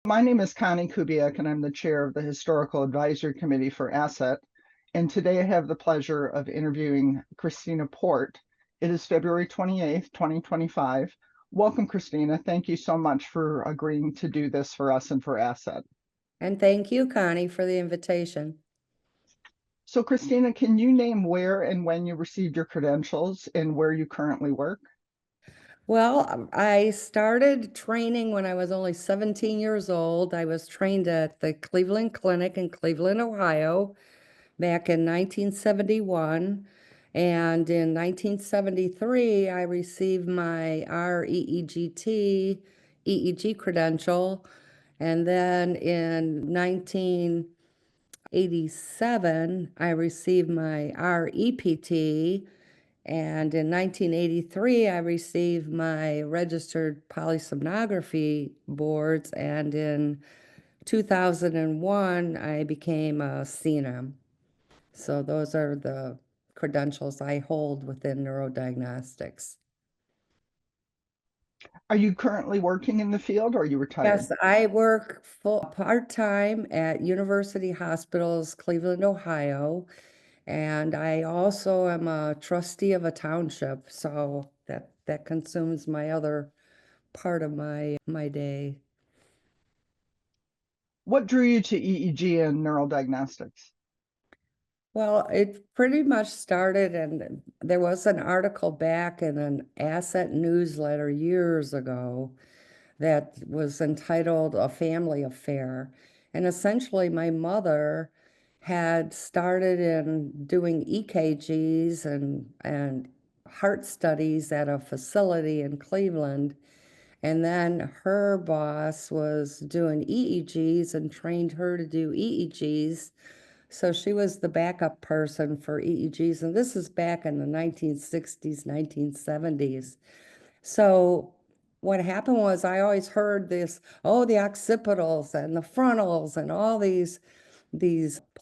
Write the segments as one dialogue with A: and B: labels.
A: My name is Connie Kubiak, and I'm the chair of the Historical Advisory Committee for Asset. And today I have the pleasure of interviewing Kristina Port. It is February 28th, 2025. Welcome, Kristina. Thank you so much for agreeing to do this for us and for Asset.
B: And thank you, Connie, for the invitation.
A: So, Kristina, can you name where and when you received your credentials and where you currently work?
B: Well, I started training when I was only 17 years old. I was trained at the Cleveland Clinic in Cleveland, Ohio, back in 1971. And in 1973, I received my REEGT EEG credential. And then in 1987, I received my REPT. And in 1983, I received my registered polysomnography boards. And in 2001, I became a CNM. So those are the credentials I hold within neurodiagnostics.
A: Are you currently working in the field or are you retired?
B: Yes, I work full part-time at University Hospitals, Cleveland, Ohio. And I also am a trustee of a township, so that consumes my other part of my day.
A: What drew you to EEG and neural diagnostics?
B: Well, it pretty much started, and there was an article back in an Asset newsletter years ago that was entitled A Family Affair. And essentially, my mother had started in doing EKGs and heart studies at a facility in Cleveland. And then her boss was doing EEGs and trained her to do EEGs. So she was the backup person for EEGs. And this is back in the 1960s, 1970s. So what happened was I always heard this, oh, the occipitals and the frontals and all these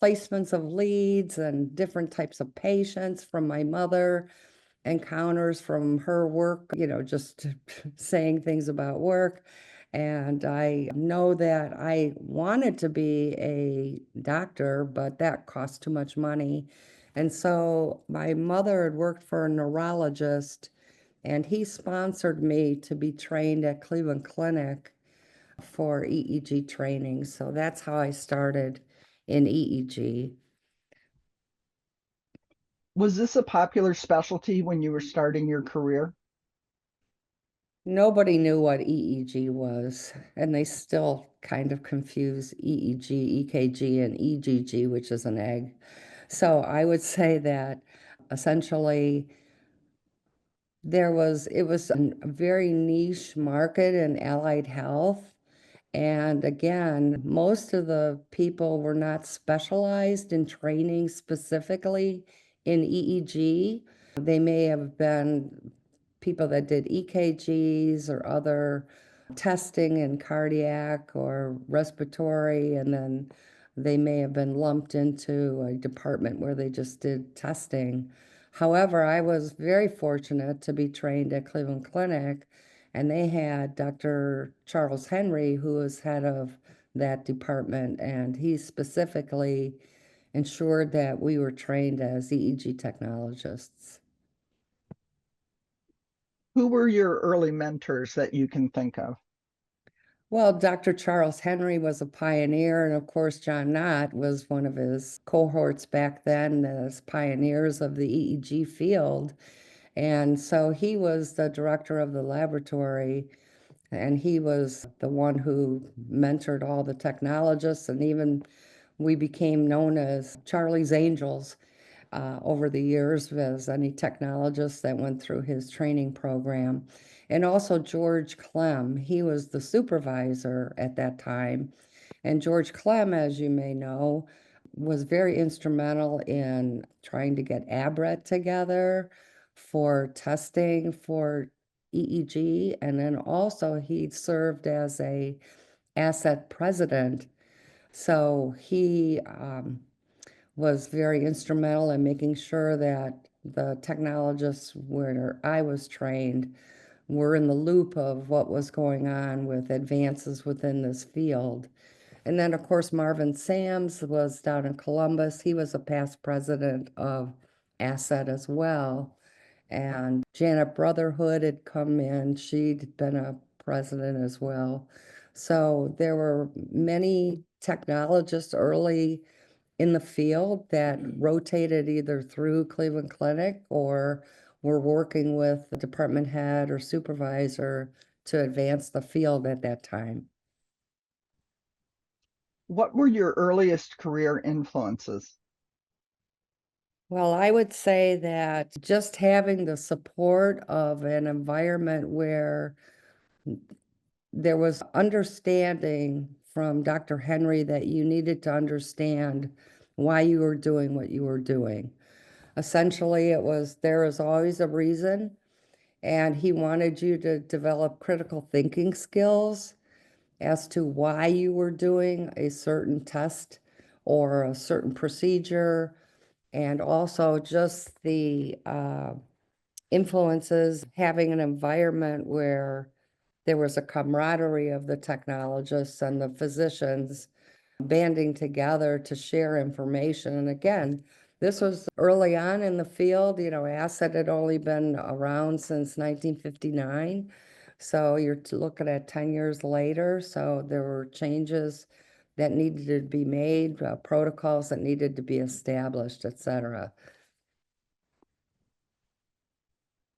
B: placements of leads and different types of patients from my mother, encounters from her work, just saying things about work. And I know that I wanted to be a doctor, but that cost too much money. And so my mother had worked for a neurologist, and he sponsored me to be trained at Cleveland Clinic for EEG training. So that's how I started in EEG.
A: Was this a popular specialty when you were starting your career?
B: Nobody knew what EEG was, and they still kind of confuse EEG, EKG, and EGG, which is an egg. So I would say that essentially it was a very niche market in allied health. And again, most of the people were not specialized in training specifically in EEG. They may have been people that did EKGs or other testing in cardiac or respiratory, and then they may have been lumped into a department where they just did testing. However, I was very fortunate to be trained at Cleveland Clinic, and they had Dr. Charles Henry, who was head of that department, and he specifically ensured that we were trained as EEG technologists.
A: Who were your early mentors that you can think of?
B: Well, Dr. Charles Henry was a pioneer, and of course, John Knott was one of his cohorts back then as pioneers of the EEG field. And so he was the director of the laboratory, and he was the one who mentored all the technologists, and even we became known as Charlie's Angels over the years as any technologist that went through his training program. And also George Clem, he was the supervisor at that time. And George Clem, as you may know, was very instrumental in trying to get ABRET together for testing for EEG. And then also he served as a asset president. So he was very instrumental in making sure that the technologists where I was trained were in the loop of what was going on with advances within this field. And then, of course, Marvin Sams was down in Columbus. He was a past president of Asset as well. And Janet Brotherhood had come in. She'd been a president as well. So there were many technologists early in the field that rotated either through Cleveland Clinic or were working with the department head or supervisor to advance the field at that time.
A: What were your earliest career influences?
B: Well, I would say that just having the support of an environment where there was understanding from Dr. Henry that you needed to understand why you were doing what you were doing. Essentially, it was there is always a reason, and he wanted you to develop critical thinking skills as to why you were doing a certain test or a certain procedure, and also just the influences, having an environment where there was a camaraderie of the technologists and the physicians banding together to share information. And again, this was early on in the field. Asset had only been around since 1959. So you're looking at 10 years later. So there were changes that needed to be made, protocols that needed to be established, et cetera.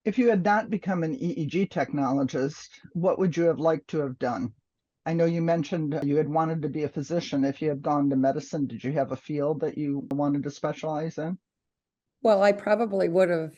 A: If you had not become an EEG technologist, what would you have liked to have done? I know you mentioned you had wanted to be a physician. If you had gone to medicine, did you have a field that you wanted to specialize in?
B: Well, I probably would have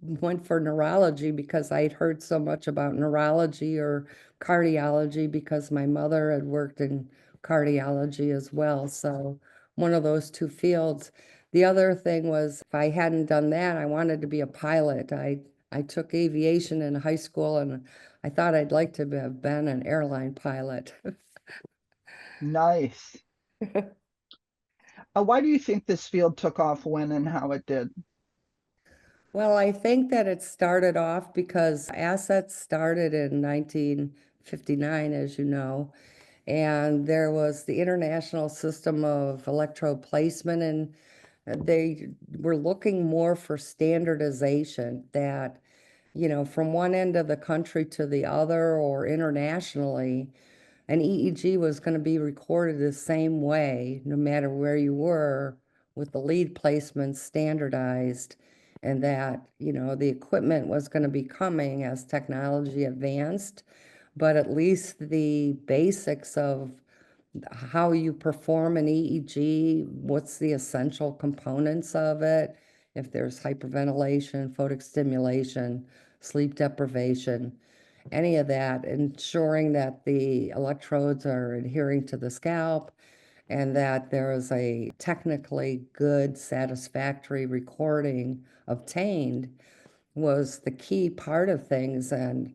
B: went for neurology because I'd heard so much about neurology or cardiology because my mother had worked in cardiology as well. So one of those two fields. The other thing was if I hadn't done that, I wanted to be a pilot. I took aviation in high school and I thought I'd like to have been an airline pilot.
A: Nice. Why do you think this field took off when and how it did?
B: Well, I think that it started off because assets started in 1959, as you know, and there was the International System of Electrode Placement, and they were looking more for standardization that, from one end of the country to the other or internationally, an EEG was going to be recorded the same way, no matter where you were, with the lead placement standardized, and that, the equipment was going to be coming as technology advanced, but at least the basics of how you perform an EEG, what's the essential components of it, if there's hyperventilation, photic stimulation, sleep deprivation, any of that, ensuring that the electrodes are adhering to the scalp and that there is a technically good, satisfactory recording obtained was the key part of things. And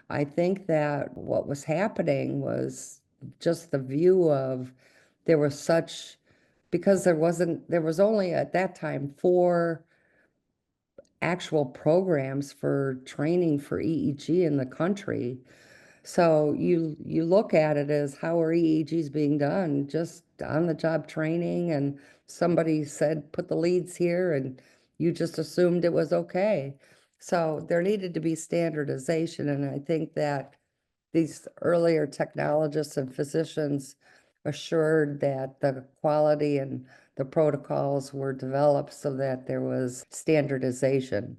B: I think that what was happening was just the view of there was such, because there was only at that time 4 actual programs for training for EEG in the country. So you look at it as how are EEGs being done? Just on the job training, and somebody said put the leads here and you just assumed it was okay. So there needed to be standardization, and I think that these earlier technologists and physicians assured that the quality and the protocols were developed so that there was standardization.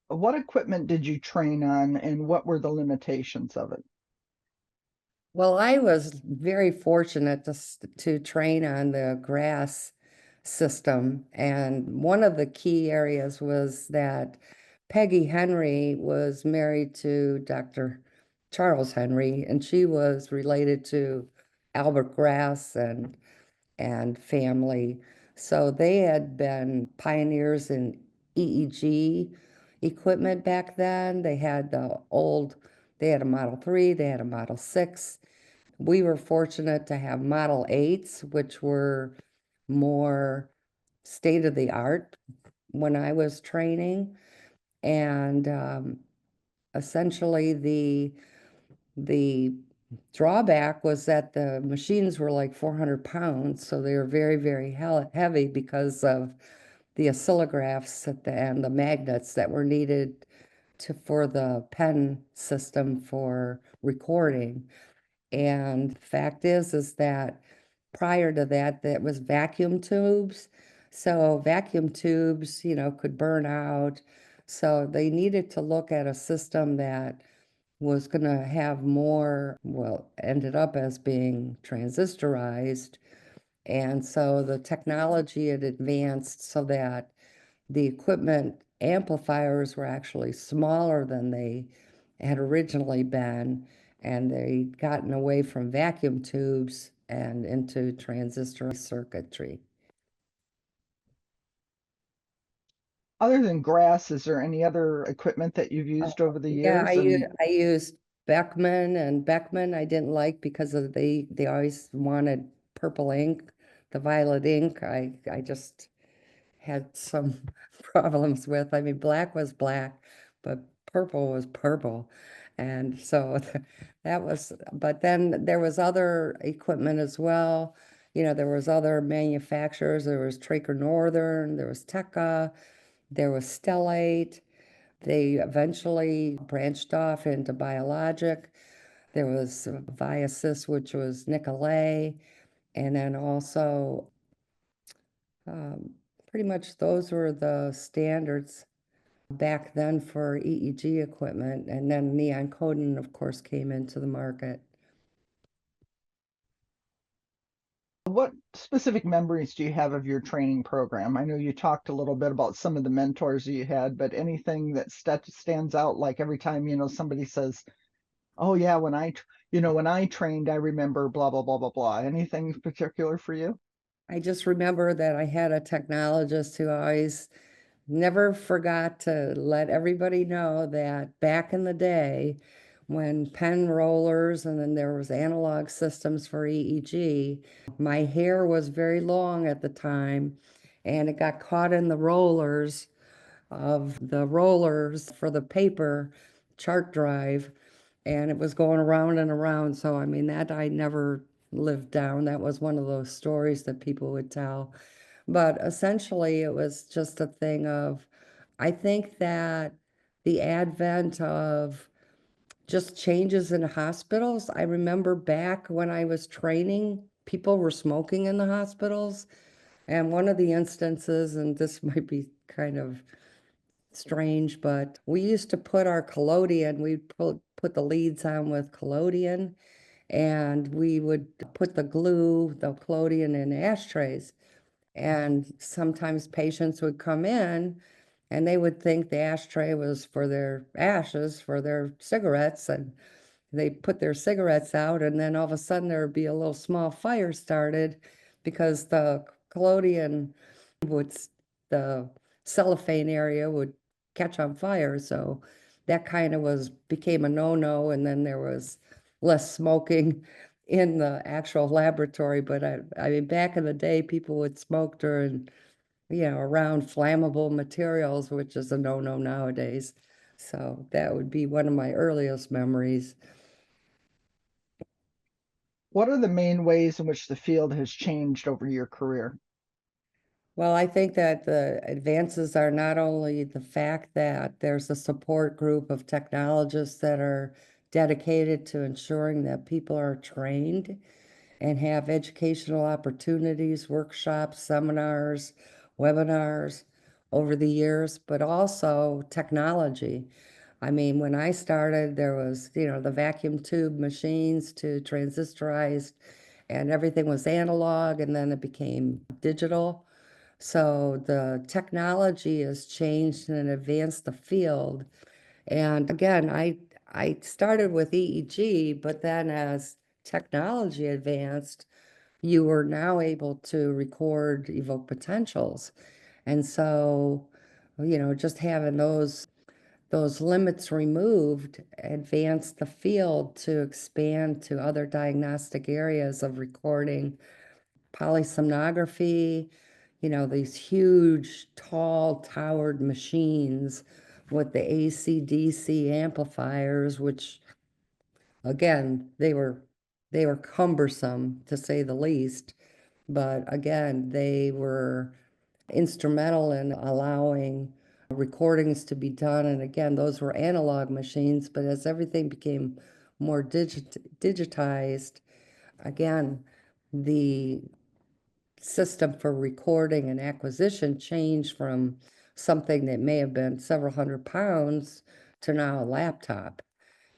A: What equipment did you train on and what were the limitations of it?
B: Well, I was very fortunate to train on the GRASS system, and one of the key areas was that Peggy Henry was married to Dr. Charles Henry, and she was related to Albert Grass and family. So they had been pioneers in EEG equipment back then. They had a Model 3, they had a Model 6. We were fortunate to have Model 8s, which were more state of the art when I was training. And essentially the drawback was that the machines were like 400 pounds, so they were very, very heavy because of the oscillographs at the end, the magnets that were needed for the pen system for recording. And fact is that prior to that, that was vacuum tubes. So vacuum tubes, could burn out. So they needed to look at a system that was going to have more, well, ended up as being transistorized. And so the technology had advanced so that the equipment amplifiers were actually smaller than they had originally been, and they'd gotten away from vacuum tubes and into transistor circuitry.
A: Other than grass, is there any other equipment that you've used over the
B: Yeah,
A: years? And
B: I used Beckman, and Beckman I didn't like because of they always wanted purple ink, the violet ink. I just had some problems with. I mean, black was black, but purple was purple. And so that was, but then there was other equipment as well. There was other manufacturers. There was Traeger Northern, there was Tekka, there was Stellate. They eventually branched off into Biologic. There was Viasys, which was Nicolay, and then also um, pretty much those were the standards back then for EEG equipment. And then Neon Coden, of course, came into the market.
A: what specific memories do you have of your training program? I know you talked a little bit about some of the mentors you had, but anything that stands out, like every time, somebody says, "Oh yeah, when I trained, I remember blah blah blah blah blah." Anything particular for you?
B: I just remember that I had a technologist who always never forgot to let everybody know that back in the day, when pen rollers and then there was analog systems for EEG, my hair was very long at the time, and it got caught in the rollers of the rollers for the paper chart drive, and it was going around and around. So, I mean, that I never lived down. That was one of those stories that people would tell. But essentially, it was just a thing of, I think that the advent of just changes in hospitals. I remember back when I was training, people were smoking in the hospitals. And one of the instances, and this might be kind of strange, but we used to put our collodion, we'd put the leads on with collodion, and we would put the glue, the collodion in ashtrays. And sometimes patients would come in and they would think the ashtray was for their ashes, for their cigarettes, and they put their cigarettes out, and then all of a sudden there would be a little small fire started because the collodion would, the cellophane area would catch on fire. So that kind of became a no-no, and then there was less smoking in the actual laboratory. But I mean, back in the day, people would smoke during, around flammable materials, which is a no-no nowadays. So that would be one of my earliest memories.
A: What are the main ways in which the field has changed over your career?
B: Well, I think that the advances are not only the fact that there's a support group of technologists that are dedicated to ensuring that people are trained and have educational opportunities, workshops, seminars, webinars over the years, but also technology. I mean, when I started, there was, the vacuum tube machines to transistorized, and everything was analog, and then it became digital. So the technology has changed and advanced the field. And again, I started with EEG, but then as technology advanced, you were now able to record evoked potentials. And so, just having those limits removed advanced the field to expand to other diagnostic areas of recording polysomnography, these huge, tall, towered machines with the AC/DC amplifiers, which again, they were cumbersome to say the least, but again, they were instrumental in allowing recordings to be done. And again, those were analog machines, but as everything became more digitized, again, the system for recording and acquisition changed from something that may have been several hundred pounds to now a laptop.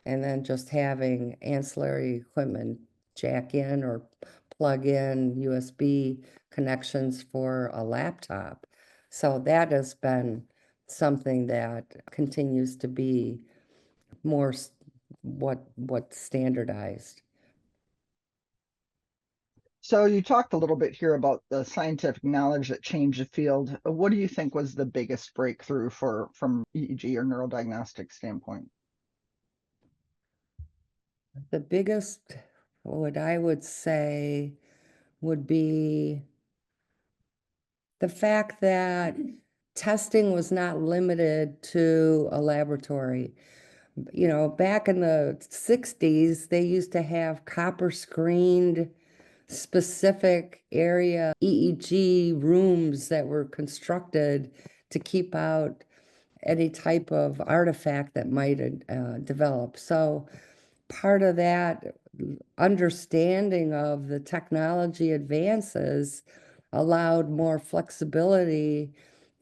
B: And then just having ancillary equipment jack in or plug in USB connections for a laptop. So that has been something that continues to be more what standardized.
A: So you talked a little bit here about the scientific knowledge that changed the field. What do you think was the biggest breakthrough from EEG or neurodiagnostic standpoint?
B: The biggest, what I would say, would be the fact that testing was not limited to a laboratory. You know, back in the 60s, they used to have copper screened specific area EEG rooms that were constructed to keep out any type of artifact that might develop. So part of that understanding of the technology advances allowed more flexibility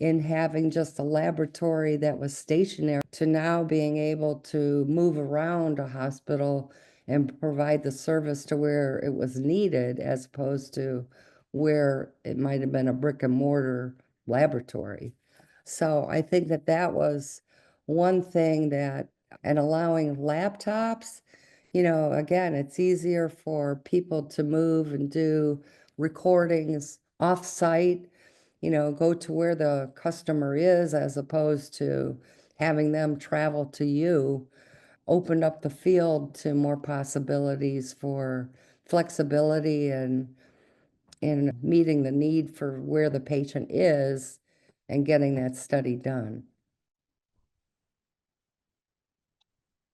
B: in having just a laboratory that was stationary to now being able to move around a hospital and provide the service to where it was needed as opposed to where it might have been a brick and mortar laboratory. So I think that that was one thing that, and allowing laptops, you know, again, it's easier for people to move and do recordings off-site, you know, go to where the customer is as opposed to having them travel to you, opened up the field to more possibilities for flexibility and in meeting the need for where the patient is and getting that study done.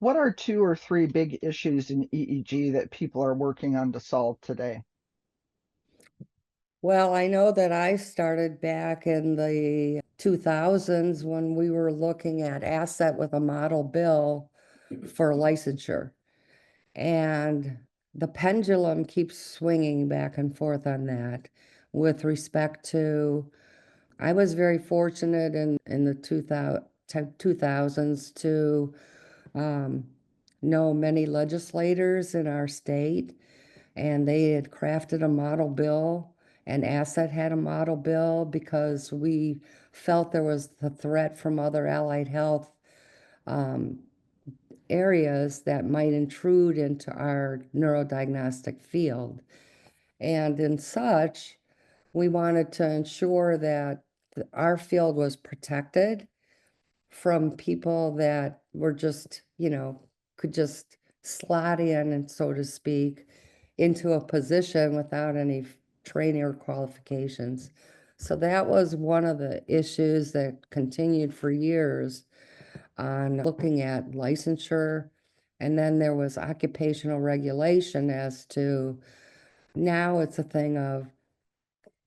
A: What are two or three big issues in EEG that people are working on to solve today?
B: Well, I know that I started back in the 2000s when we were looking at asset with a model bill for licensure. And the pendulum keeps swinging back and forth on that with respect to, I was very fortunate in the 2000s to um, know many legislators in our state, and they had crafted a model bill, and Asset had a model bill because we felt there was the threat from other allied health um, areas that might intrude into our neurodiagnostic field. And in such, we wanted to ensure that our field was protected from people that were just, you know, could just slot in and so to speak into a position without any training or qualifications. So that was one of the issues that continued for years on looking at licensure. And then there was occupational regulation as to now it's a thing of,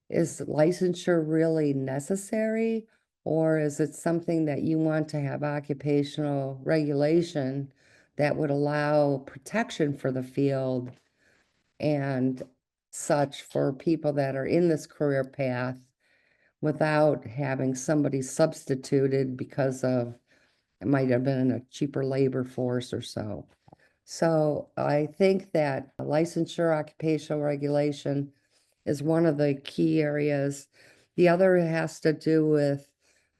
B: is licensure really necessary? Or is it something that you want to have occupational regulation that would allow protection for the field and such for people that are in this career path without having somebody substituted because of, it might have been a cheaper labor force or so. So I think that licensure, occupational regulation is one of the key areas. The other has to do with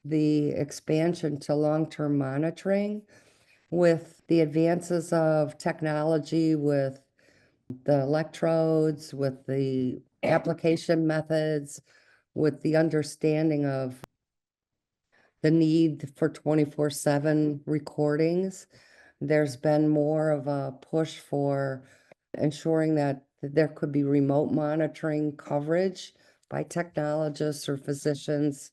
B: the expansion to long-term monitoring with the advances of technology, with the electrodes, with the application methods, with the understanding of the need for 24/7 recordings. There's been more of a push for ensuring that there could be remote monitoring coverage by technologists or physicians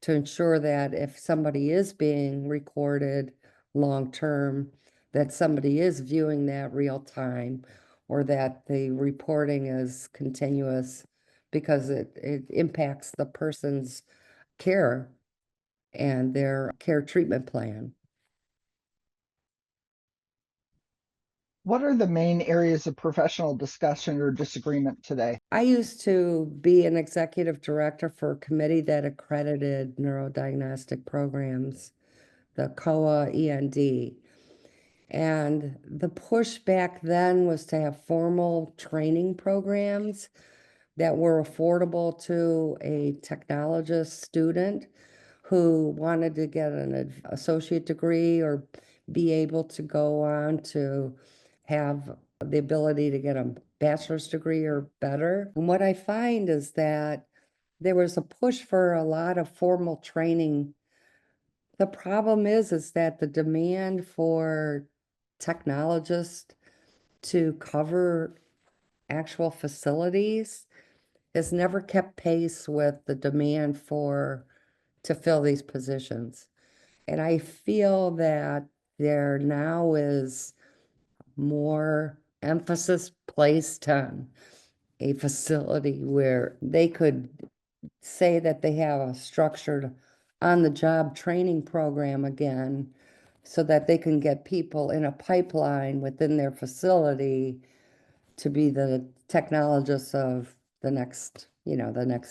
B: to ensure that if somebody is being recorded long-term, that somebody is viewing that real time, or that the reporting is continuous, because it impacts the person's care and their care treatment plan.
A: What are the main areas of professional discussion or disagreement today?
B: I used to be an executive director for a committee that accredited neurodiagnostic programs, the COA END. And the push back then was to have formal training programs that were affordable to a technologist student who wanted to get an associate degree or be able to go on to have the ability to get a bachelor's degree or better. And what I find is that there was a push for a lot of formal training. The problem is that the demand for technologists to cover actual facilities has never kept pace with the demand to fill these positions. And I feel that there now is more emphasis placed on a facility where they could say that they have a structured on-the-job training program again, so that they can get people in a pipeline within their facility to be the technologists of the next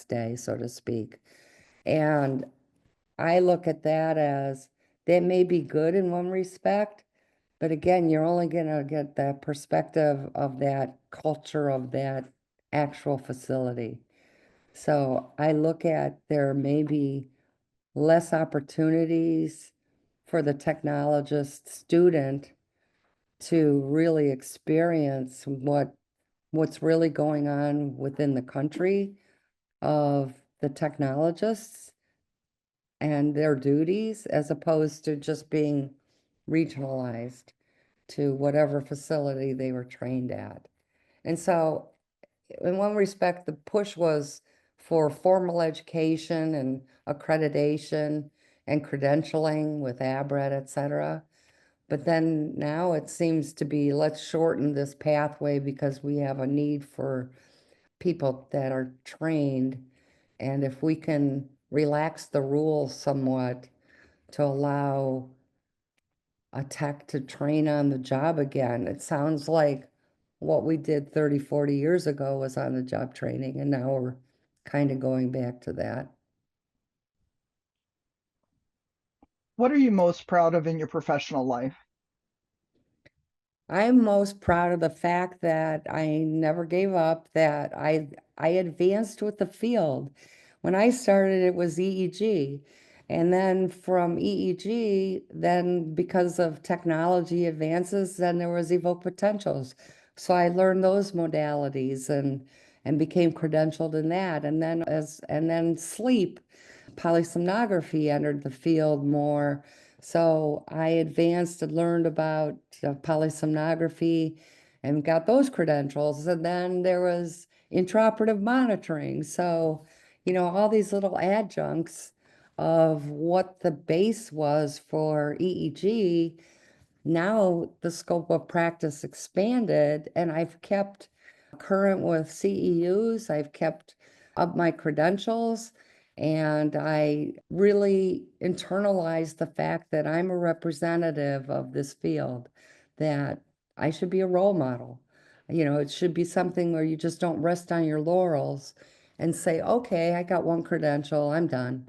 B: day, so to speak. And I look at that as, that may be good in one respect, but again, you're only gonna get that perspective of that culture of that actual facility. So I look at, there may be less opportunities for the technologist student to really experience what's really going on within the country of the technologists and their duties, as opposed to just being regionalized to whatever facility they were trained at. And so in one respect, the push was for formal education and accreditation and credentialing with ABRED, et cetera. But then now it seems to be, let's shorten this pathway because we have a need for people that are trained. And if we can relax the rules somewhat to allow a tech to train on the job again, it sounds like what we did 30, 40 years ago was on the job training, and now we're kind of going back to that.
A: What are you most proud of in your professional life?
B: I'm most proud of the fact that I never gave up, that I advanced with the field. When I started, it was EEG. And then from EEG, then because of technology advances, then there was evoke potentials. So I learned those modalities and became credentialed in that. And then sleep, polysomnography entered the field more. So I advanced and learned about polysomnography and got those credentials. And then there was intraoperative monitoring. So, all these little adjuncts of what the base was for EEG. Now the scope of practice expanded, and I've kept current with CEUs. I've kept up my credentials, and I really internalized the fact that I'm a representative of this field, that I should be a role model. It should be something where you just don't rest on your laurels and say, okay, I got one credential, I'm done.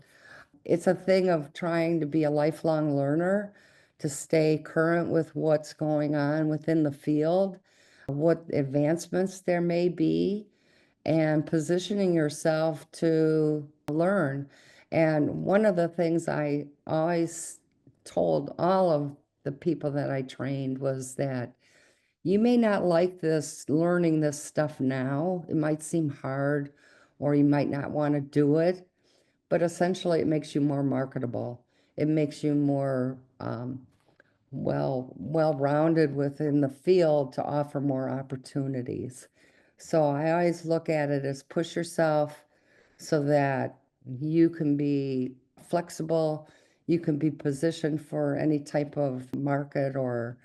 B: It's a thing of trying to be a lifelong learner, to stay current with what's going on within the field, what advancements there may be, and positioning yourself to learn. And one of the things I always told all of the people that I trained was that you may not like this, learning this stuff now. It might seem hard, or you might not want to do it, but essentially it makes you more marketable. It makes you more well-rounded within the field to offer more opportunities. So I always look at it as push yourself so that you can be flexible you can be positioned for any type of market or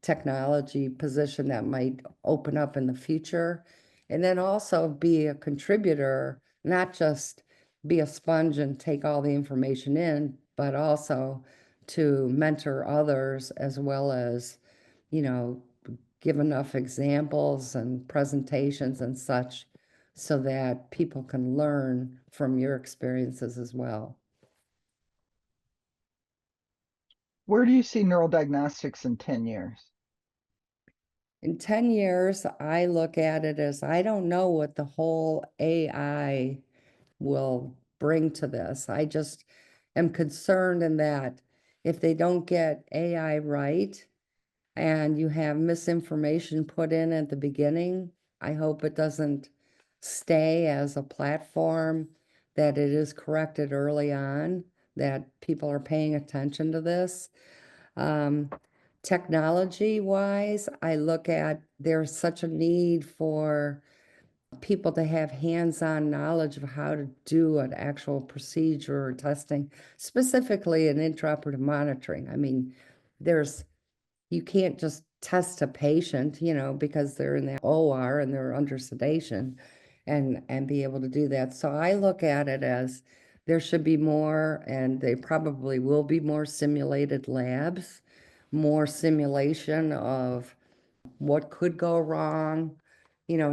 B: technology position that might open up in the future. And then also be a contributor, not just be a sponge and take all the information in, but also to mentor others as well as, you know, give enough examples and presentations and such so that people can learn from your experiences as well.
A: Where do you see neurodiagnostics in 10 years?
B: In 10 years, I look at it as I don't know what the whole AI will bring to this. I just am concerned in that if they don't get AI right and you have misinformation put in at the beginning, I hope it doesn't stay as a platform, that it is corrected early on, that people are paying attention to this. Technology wise, I look at there's such a need for people to have hands-on knowledge of how to do an actual procedure or testing, specifically in intraoperative monitoring. I mean, there's you can't just test a patient, because they're in the OR and they're under sedation and be able to do that. So I look at it as there should be more, and they probably will be more simulated labs, more simulation of what could go wrong,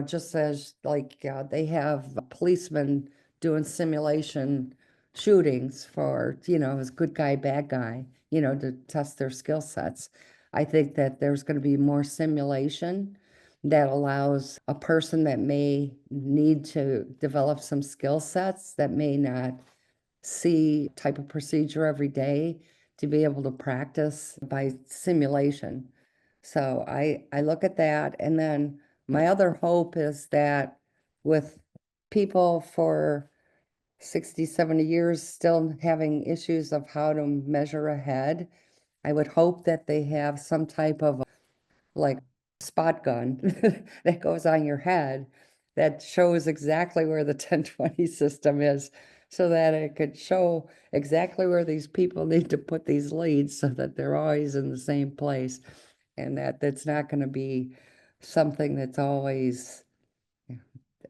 B: just as like they have policemen doing simulation shootings for, as good guy, bad guy, to test their skill sets. I think that there's going to be more simulation that allows a person that may need to develop some skill sets that may not see type of procedure every day to be able to practice by simulation. So I look at that, and then my other hope is that with people for 60, 70 years still having issues of how to measure ahead, I would hope that they have some type of like spot gun that goes on your head that shows exactly where the 1020 system is so that it could show exactly where these people need to put these leads so that they're always in the same place, and that that's not going to be something that's always,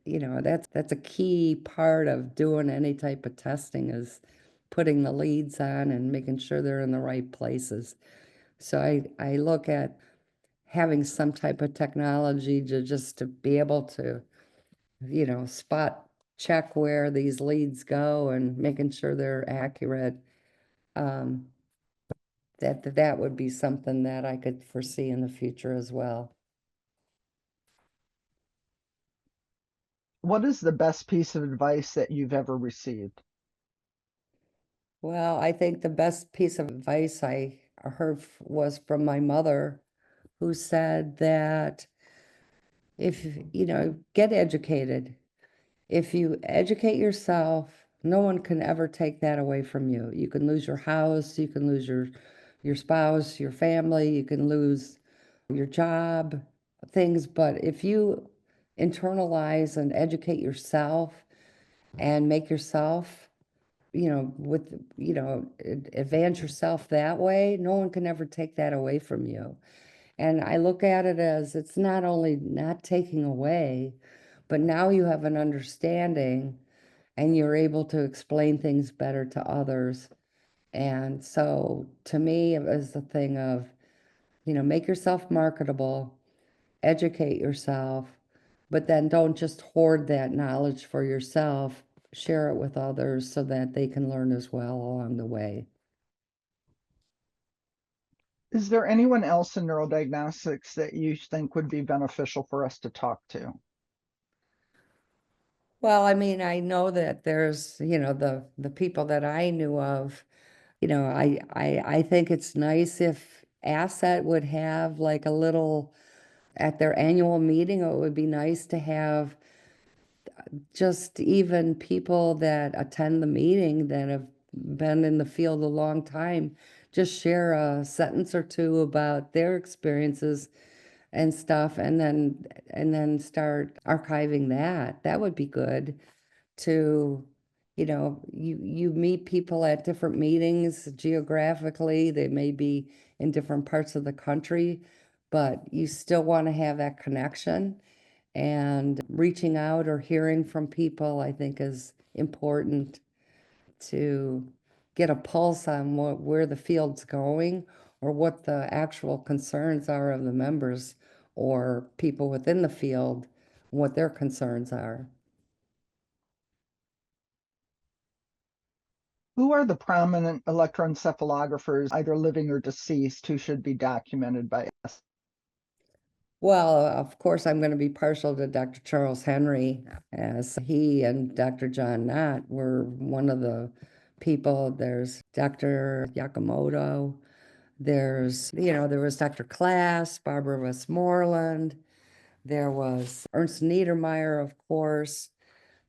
B: that's a key part of doing any type of testing is putting the leads on and making sure they're in the right places. So I look at having some type of technology to just to be able to, spot check where these leads go and making sure they're accurate. Um, that would be something that I could foresee in the future as well.
A: What is the best piece of advice that you've ever received?
B: Well, I think the best piece of advice I heard was from my mother, who said that if, get educated. If you educate yourself, no one can ever take that away from you. You can lose your house, you can lose your spouse, your family, you can lose your job, things, but if you internalize and educate yourself and make yourself, advance yourself that way, no one can ever take that away from you. And I look at it as it's not only not taking away, but now you have an understanding and you're able to explain things better to others. And so to me, it was the thing of, make yourself marketable, educate yourself, but then don't just hoard that knowledge for yourself, share it with others so that they can learn as well along the way.
A: Is there anyone else in neurodiagnostics that you think would be beneficial for us to talk to?
B: Well, I mean, I know that there's, the people that I knew of, I think it's nice if Asset would have like a little at their annual meeting. It would be nice to have just even people that attend the meeting that have been in the field a long time, just share a sentence or two about their experiences and stuff, and then start archiving that. That would be good to, you meet people at different meetings geographically. They may be in different parts of the country, but you still want to have that connection. And reaching out or hearing from people, I think, is important to get a pulse on where the field's going or what the actual concerns are of the members or people within the field, what their concerns are.
A: Who are the prominent electroencephalographers, either living or deceased, who should be documented by us?
B: Well, of course, I'm going to be partial to Dr. Charles Henry, as he and Dr. John Knott were one of the people. There's Dr. Yakamoto. There was Dr. Class, Barbara Westmoreland. There was Ernst Niedermeyer, of course.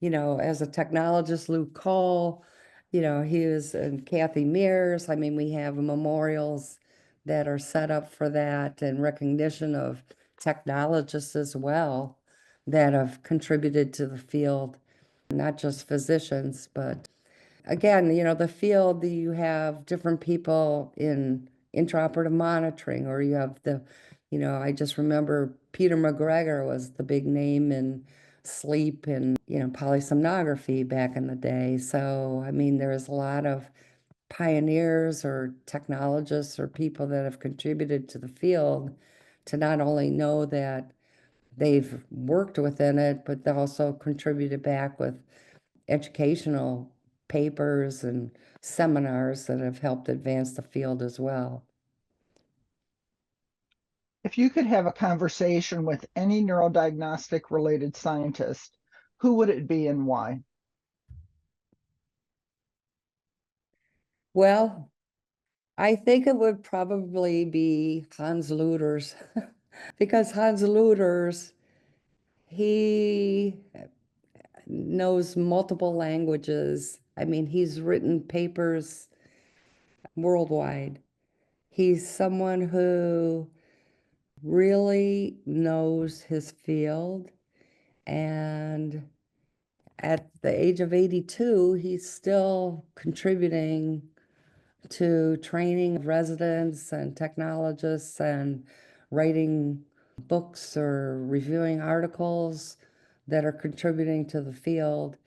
B: As a technologist, Luke Cole, he was, and Kathy Mears. I mean, we have memorials that are set up for that and recognition of technologists as well that have contributed to the field, not just physicians, but again, the field, you have different people in intraoperative monitoring, or you have I just remember Peter McGregor was the big name in sleep and, polysomnography back in the day. So, I mean, there's a lot of pioneers or technologists or people that have contributed to the field to not only know that they've worked within it, but they also contributed back with educational papers and seminars that have helped advance the field as well.
A: If you could have a conversation with any neurodiagnostic related scientist, who would it be and why?
B: Well, I think it would probably be Hans Luters because Hans Luters, he knows multiple languages. I mean, he's written papers worldwide. He's someone who really knows his field, and at the age of 82, he's still contributing to training of residents and technologists and writing books or reviewing articles that are contributing to the field,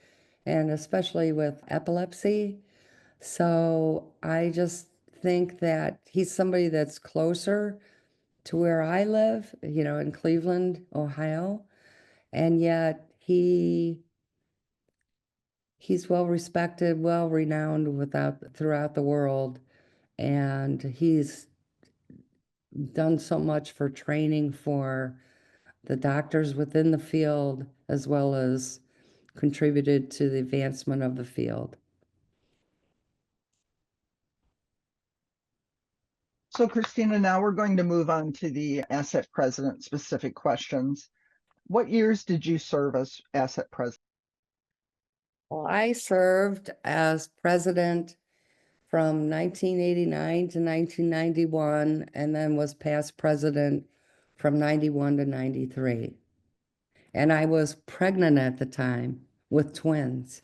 B: and especially with epilepsy. So I just think that he's somebody that's closer to where I live, in Cleveland, Ohio, and yet he's well respected, well renowned throughout the world, and he's done so much for training for the doctors within the field as well as contributed to the advancement of the field.
A: So, Kristina, now we're going to move on to the asset president specific questions. What years did you serve as asset president?
B: Well, I served as president from 1989 to 1991, and then was past president from 91 to 93. And I was pregnant at the time with twins.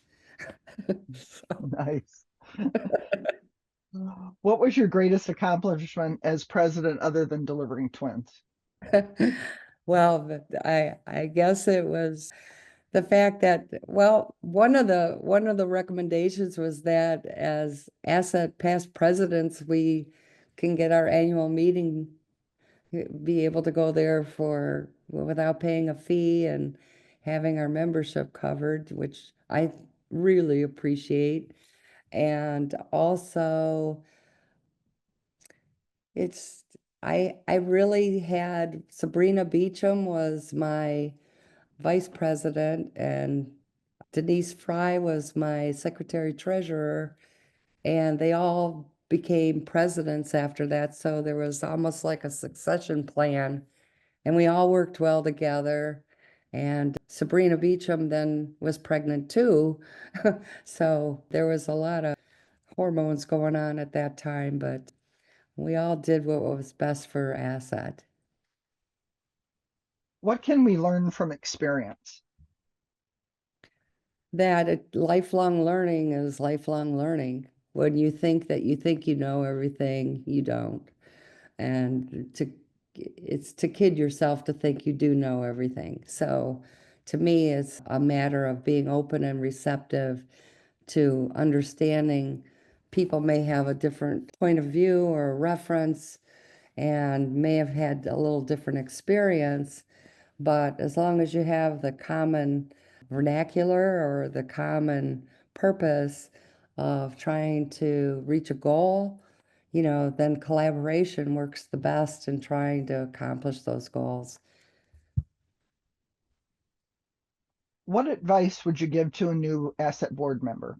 A: Nice. What was your greatest accomplishment as president other than delivering twins?
B: Well, I guess it was the fact that, well, one of the recommendations was that as asset past presidents, we can get our annual meeting, be able to go there without paying a fee and having our membership covered, which I really appreciate. And also, it's I really had Sabrina Beecham was my vice president, and Denise Fry was my secretary treasurer, and they all became presidents after that. So there was almost like a succession plan, and we all worked well together. And Sabrina Beecham then was pregnant too. So there was a lot of hormones going on at that time, but we all did what was best for Asset.
A: What can we learn from experience?
B: lifelong learning is lifelong learning. When you think you know everything, you don't. And it's to kid yourself to think you do know everything. So to me, it's a matter of being open and receptive to understanding people may have a different point of view or reference and may have had a little different experience. But as long as you have the common vernacular or the common purpose of trying to reach a goal, then collaboration works the best in trying to accomplish those goals.
A: What advice would you give to a new asset board member?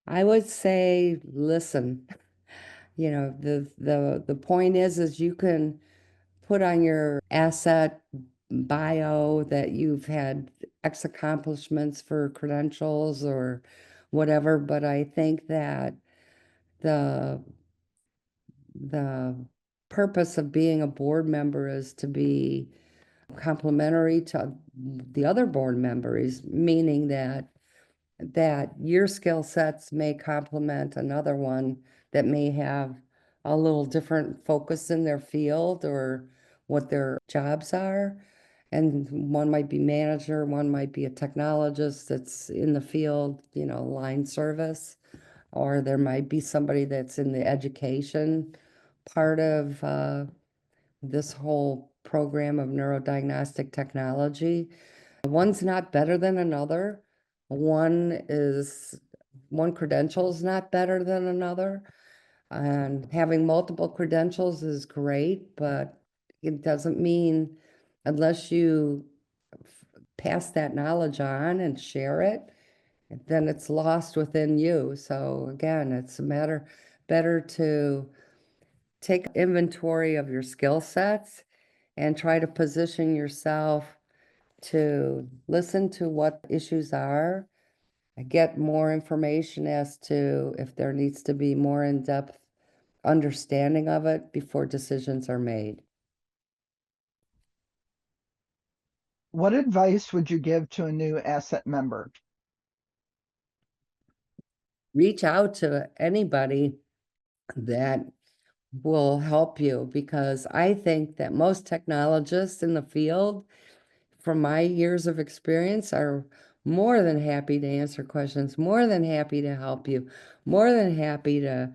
B: I would say listen. The point is you can put on your asset bio that you've had X accomplishments for credentials or whatever, but I think that the the purpose of being a board member is to be complementary to the other board members, meaning that your skill sets may complement another one that may have a little different focus in their field or what their jobs are. And one might be manager, one might be a technologist that's in the field, line service, or there might be somebody that's in the education part of this whole program of neurodiagnostic technology. One's not better than another. One credential is not better than another. And having multiple credentials is great, but it doesn't mean unless you pass that knowledge on and share it, then it's lost within you. So again, it's a better to take inventory of your skill sets and try to position yourself to listen to what issues are, get more information as to if there needs to be more in-depth understanding of it before decisions are made.
A: What advice would you give to a new asset member?
B: Reach out to anybody that will help you because I think that most technologists in the field, from my years of experience, are more than happy to answer questions, more than happy to help you, more than happy to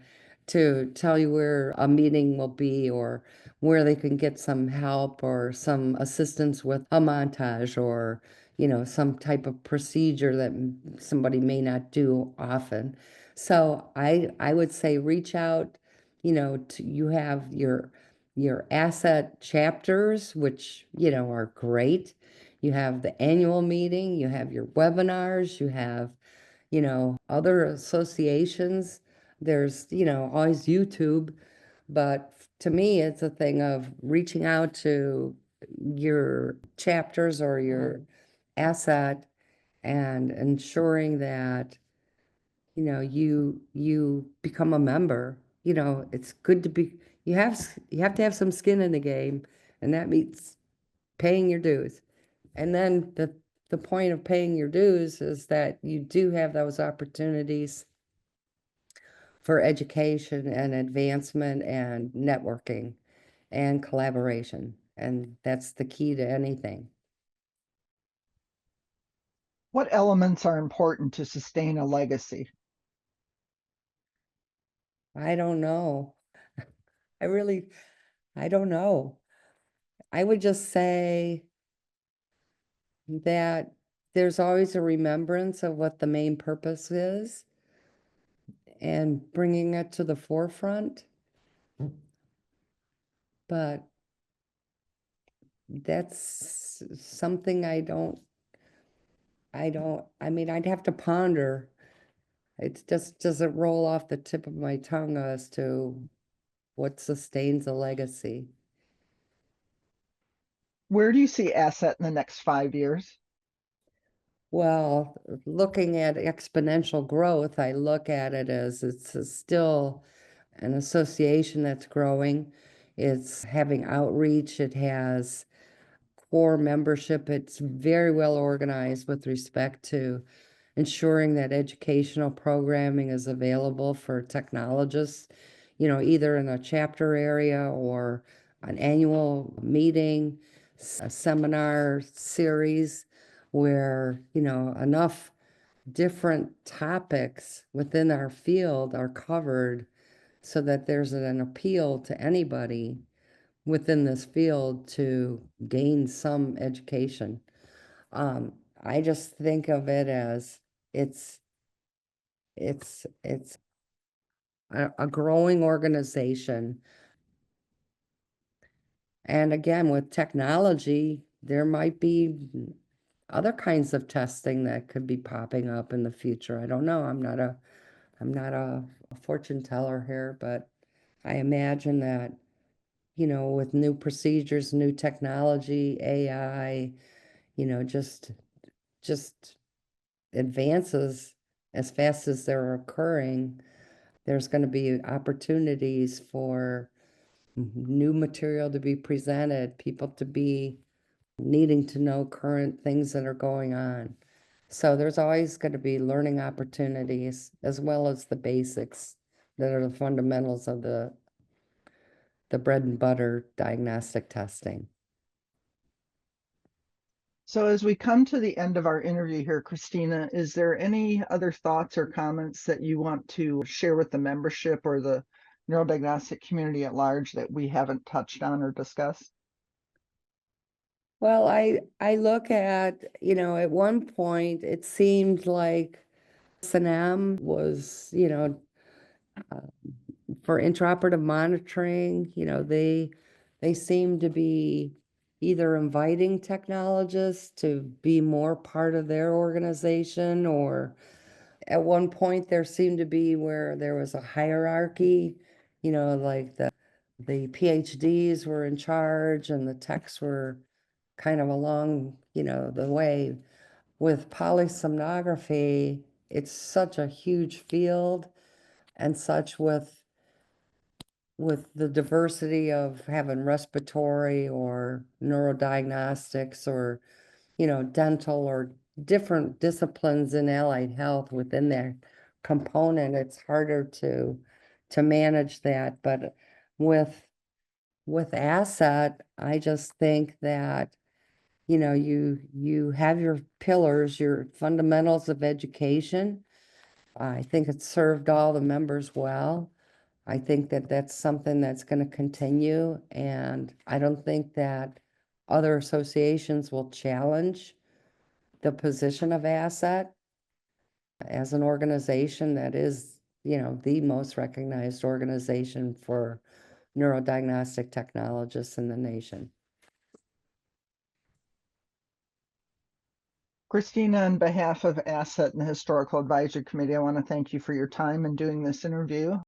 B: tell you where a meeting will be or where they can get some help or some assistance with a montage or some type of procedure that somebody may not do often. So I would say reach out, to you have your asset chapters, which are great. You have the annual meeting, you have your webinars, you have, other associations. There's, always YouTube, but to me, it's a thing of reaching out to your chapters or your asset and ensuring that, you become a member. It's good to be, you have to have some skin in the game, and that means paying your dues. And then the point of paying your dues is that you do have those opportunities for education and advancement and networking and collaboration. And that's the key to anything.
A: What elements are important to sustain a legacy?
B: I don't know. I really, I don't know. I would just say that there's always a remembrance of what the main purpose is and bringing it to the forefront. But that's something I mean, I'd have to ponder. It just doesn't roll off the tip of my tongue as to what sustains a legacy.
A: Where do you see asset in the next 5 years?
B: Well, looking at exponential growth, I look at it as still an association that's growing. It's having outreach. It has core membership. It's very well organized with respect to ensuring that educational programming is available for technologists, either in a chapter area or an annual meeting, a seminar series where, enough different topics within our field are covered so that there's an appeal to anybody within this field to gain some education. I just think of it as it's it's a growing organization. And again, with technology, there might be other kinds of testing that could be popping up in the future. I don't know. I'm not a fortune teller here, but I imagine that, with new procedures, new technology, AI, just advances as fast as they're occurring, there's going to be opportunities for new material to be presented, people to be needing to know current things that are going on. So there's always going to be learning opportunities as well as the basics that are the fundamentals of the bread and butter diagnostic testing.
A: So as we come to the end of our interview here, Kristina, is there any other thoughts or comments that you want to share with the membership or the neurodiagnostic community at large that we haven't touched on or discussed?
B: Well, I look at, at one point it seemed like S&M was, uh, for intraoperative monitoring, they seem to be either inviting technologists to be more part of their organization, or at one point there seemed to be where there was a hierarchy, like the PhDs were in charge and the techs were kind of along, the way. With polysomnography, it's such a huge field, and such with the diversity of having respiratory or neurodiagnostics or, dental or different disciplines in allied health within their component, it's harder to manage that. But with asset, I just think that, you have your pillars, your fundamentals of education. I think it served all the members well. I think that that's something that's going to continue, and I don't think that other associations will challenge the position of asset as an organization that is, the most recognized organization for neurodiagnostic technologists in the nation.
A: Kristina, on behalf of Asset and the Historical Advisory Committee, I want to thank you for your time in doing this interview.